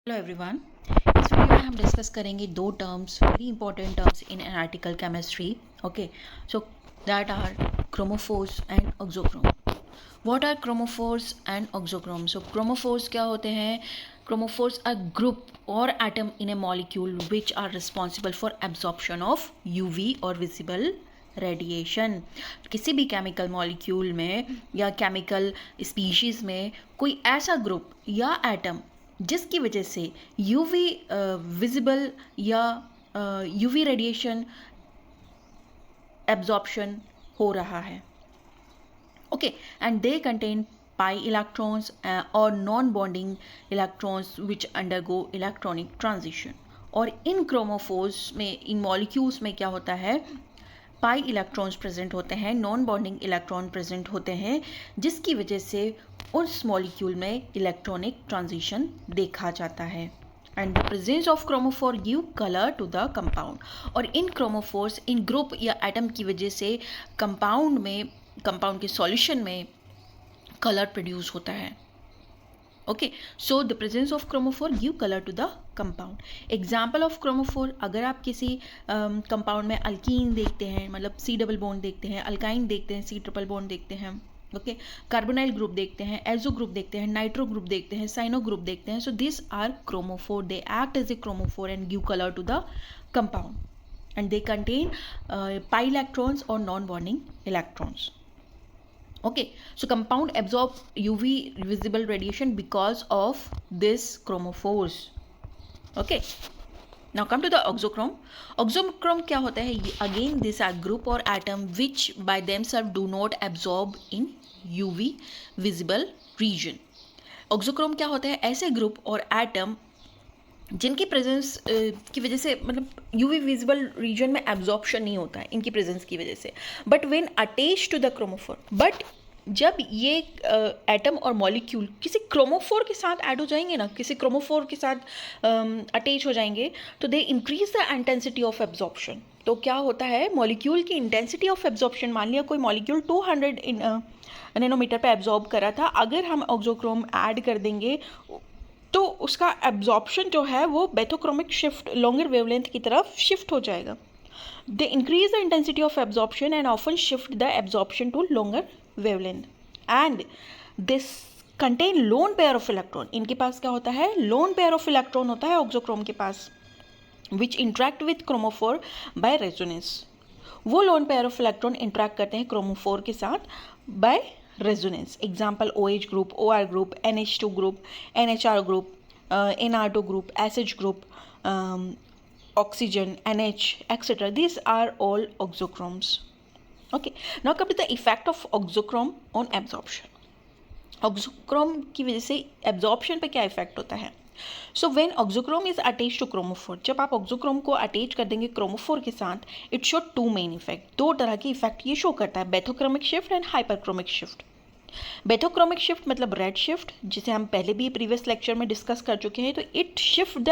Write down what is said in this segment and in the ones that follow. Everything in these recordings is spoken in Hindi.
Hello everyone. इस वीडियो में हम डिस्कस करेंगे दो terms, very important terms in analytical chemistry. Okay, so that are chromophores and auxochrome. What are chromophores and auxochrome? So chromophores क्या होते हैं? क्रोमोफोर्स आर ग्रुप और atom in a molecule which are responsible for absorption of UV और विजिबल रेडिएशन। किसी भी केमिकल मॉलिक्यूल में या केमिकल स्पीशीज़ में कोई ऐसा ग्रुप या एटम जिसकी वजह से यूवी विजिबल या यूवी रेडिएशन एब्जॉर्प्शन हो रहा है। Okay, and they contain pi electrons और non bonding electrons which undergo electronic transition. और इन क्रोमोफोर्स में, इन मॉलिक्यूल्स में क्या होता है? पाई इलेक्ट्रॉन्स प्रेजेंट होते हैं, नॉन बॉन्डिंग इलेक्ट्रॉन प्रेजेंट होते हैं, जिसकी वजह से उस मॉलिक्यूल में इलेक्ट्रॉनिक ट्रांजिशन देखा जाता है। And the presence of chromophore give colour to the compound. और इन क्रोमोफोर्स, इन ग्रुप या एटम की वजह से कंपाउंड के सॉल्यूशन में कलर प्रोड्यूस होता है। Okay, so the presence of chromophore give colour to the compound. Example of chromophore, अगर आप किसी कंपाउंड में अल्कीन देखते हैं, मतलब सी डबल बॉन्ड देखते हैं, अल्काइन देखते हैं, सी ट्रिपल बॉन्ड देखते हैं, ओके, कार्बोनाइल ग्रुप देखते हैं, एजो ग्रुप देखते हैं, नाइट्रो ग्रुप देखते हैं, साइनो ग्रुप देखते हैं, so this are chromophore. They act as a chromophore and give colour to the compound and they contain pi electrons और non bonding electrons. Okay, so compound absorb UV visible radiation because of this chromophores. Okay, now come to the auxochrome. Auxochrome क्या होता है? Again these are group or atom which by themselves do not absorb in UV visible region. auxochrome क्या होता है? ऐसे ग्रुप और एटम जिनकी प्रेजेंस की वजह से, मतलब यूवी विजिबल रीजन में एब्जॉर्प्शन नहीं होता है इनकी प्रेजेंस की वजह से, but when attach to the chromophore, but जब ये एटम और मॉलिक्यूल किसी क्रोमोफोर के साथ ऐड हो जाएंगे ना, किसी क्रोमोफोर के साथ अटैच हो जाएंगे, तो दे increase the intensity of absorption. तो क्या होता है? मॉलिक्यूल की इंटेंसिटी ऑफ एब्जॉर्प्शन, मान लिया कोई मॉलिक्यूल 200 नैनोमीटर पे एब्जॉर्ब करा था, अगर हम ऑक्सोक्रोम ऐड कर देंगे तो उसका एब्जॉर्प्शन जो है वो बेथोक्रोमिक शिफ्ट, लॉन्गर वेवलेंथ की तरफ शिफ्ट हो जाएगा. They increase the intensity of absorption and often shift the absorption to longer wavelength. And this contain lone pair of electron. इनके पास क्या होता है? लोन पेयर ऑफ इलेक्ट्रॉन होता है ऑक्सोक्रोम के पास, which interact with chromophore by resonance. वो lone pair of electron interact करते हैं क्रोमोफोर के साथ by resonance. Example OH group, OR group, NH2 group, NHR group, NR2 group, SH group, oxygen, NH, etc. These are all auxochromes. Okay, now come to the effect of auxochrome on absorption. auxochrome की वजह से absorption पे क्या इफेक्ट होता है? So when auxochrome is attach to chromophore, जब आप ऑक्सोक्रोम को अटैच कर देंगे क्रोमोफोर के साथ, it show two main effect. दो तरह के इफेक्ट ये शो करता है, bathochromic shift and hyperchromic shift. Bathochromic shift मतलब रेड शिफ्ट, जिसे हम पहले भी प्रीवियस लेक्चर में डिस्कस कर चुके हैं. तो it shift the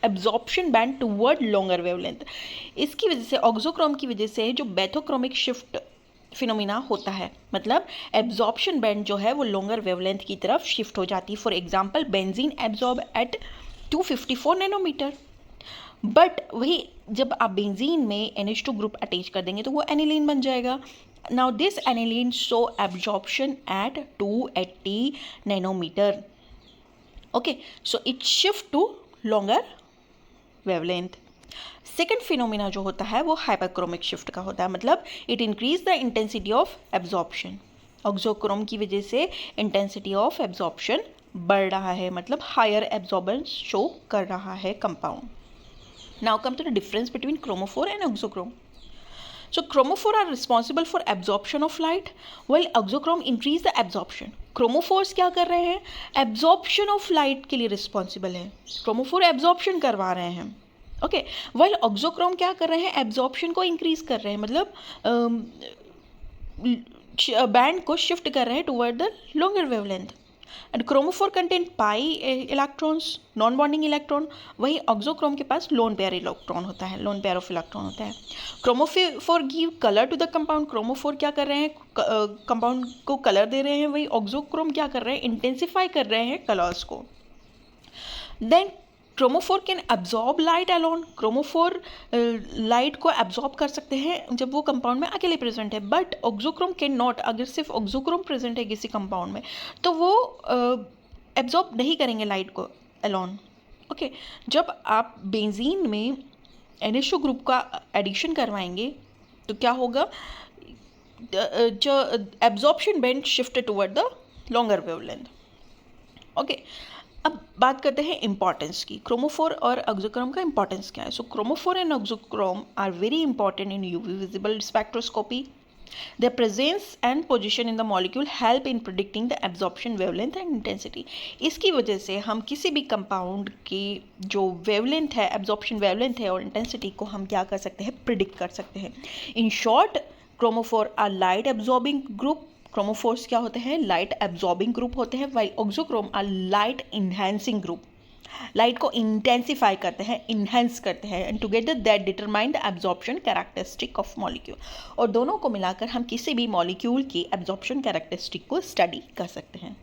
absorption band toward longer wavelength. इसकी वजह से, ऑक्सोक्रोम की वजह से जो बेथोक्रोमिक शिफ्ट फिनोमिना होता है, मतलब एब्जॉर्प्शन बैंड जो है वो लॉन्गर वेवलेंथ की तरफ शिफ्ट हो जाती है. For example benzene absorb at 254 nanometre. But वही जब आप बेंजीन में NH2 ग्रुप अटैच कर देंगे तो वो एनिलीन बन जाएगा. Now this aniline show absorption at 280 nanometre. Okay, so it shift to longer wavelength. Second phenomena जो होता है वो हाइपरक्रोमिक शिफ्ट का होता है, मतलब it increase the intensity of absorption. Auxochrome की वजह से इंटेंसिटी ऑफ एब्जॉर्प्शन बढ़ रहा है, मतलब हायर एब्जॉर्बेंस शो कर रहा है compound. Now come to the difference between chromophore and auxochrome. So chromophore are responsible for absorption of light, while auxochrome increase the absorption. Chromophores क्या कर रहे हैं? Absorption of light के लिए responsible है. Chromophore absorption करवा रहे हैं. ओके, while auxochrome क्या कर रहे हैं? Absorption को increase कर रहे हैं, मतलब बैंड को शिफ्ट कर रहे हैं toward the longer wavelength. And chromophore contain pi electrons, non bonding electron. वही ऑक्सोक्रोम के पास लोन पेयर इलेक्ट्रॉन होता है, लोन पेयर ऑफ इलेक्ट्रॉन होता है. Chromophore give colour to the compound. Chromophore क्या कर रहे हैं? कंपाउंड को कलर दे रहे हैं. वही ऑक्सोक्रोम क्या कर रहे हैं? इंटेंसिफाई कर रहे हैं कलर्स को. Then chromophore can absorb light alone, chromophore light को एब्जॉर्ब कर सकते हैं जब वो कंपाउंड में अकेले प्रेजेंट है, बट ऑक्सोक्रोम कैन नॉट, अगर सिर्फ ऑक्सोक्रोम प्रेजेंट है किसी कंपाउंड में तो वो एब्जॉर्ब नहीं करेंगे लाइट को अलोन। ओके, जब आप बेंजीन में NH2 ग्रुप का एडिशन करवाएंगे तो क्या होगा, जो absorption band shift toward the longer wavelength. Okay, अब बात करते हैं इंपॉर्टेंस की, क्रोमोफोर और ऑक्सोक्रोम का इंपॉर्टेंस क्या है। So chromophore and auxochrome are very important in UV visible spectroscopy. Their presence and position in the molecule help in predicting the absorption wavelength and intensity. इसकी वजह से हम किसी भी कंपाउंड की जो वेवलेंथ है, एब्जॉर्प्शन वेवलेंथ है और इंटेंसिटी को हम क्या कर सकते हैं, प्रिडिक्ट कर सकते हैं। In short, chromophore are light absorbing group, chromophores क्या होते हैं, लाइट एब्जॉर्बिंग ग्रुप होते हैं, while auxochrome are light enhancing group, light को इंटेंसिफाई करते हैं, इन्हेंस करते हैं, and together that determine the absorption characteristic of molecule. और दोनों को मिलाकर हम किसी भी मॉलिक्यूल की एब्जॉर्प्शन कैरेक्टरिस्टिक को स्टडी कर सकते हैं।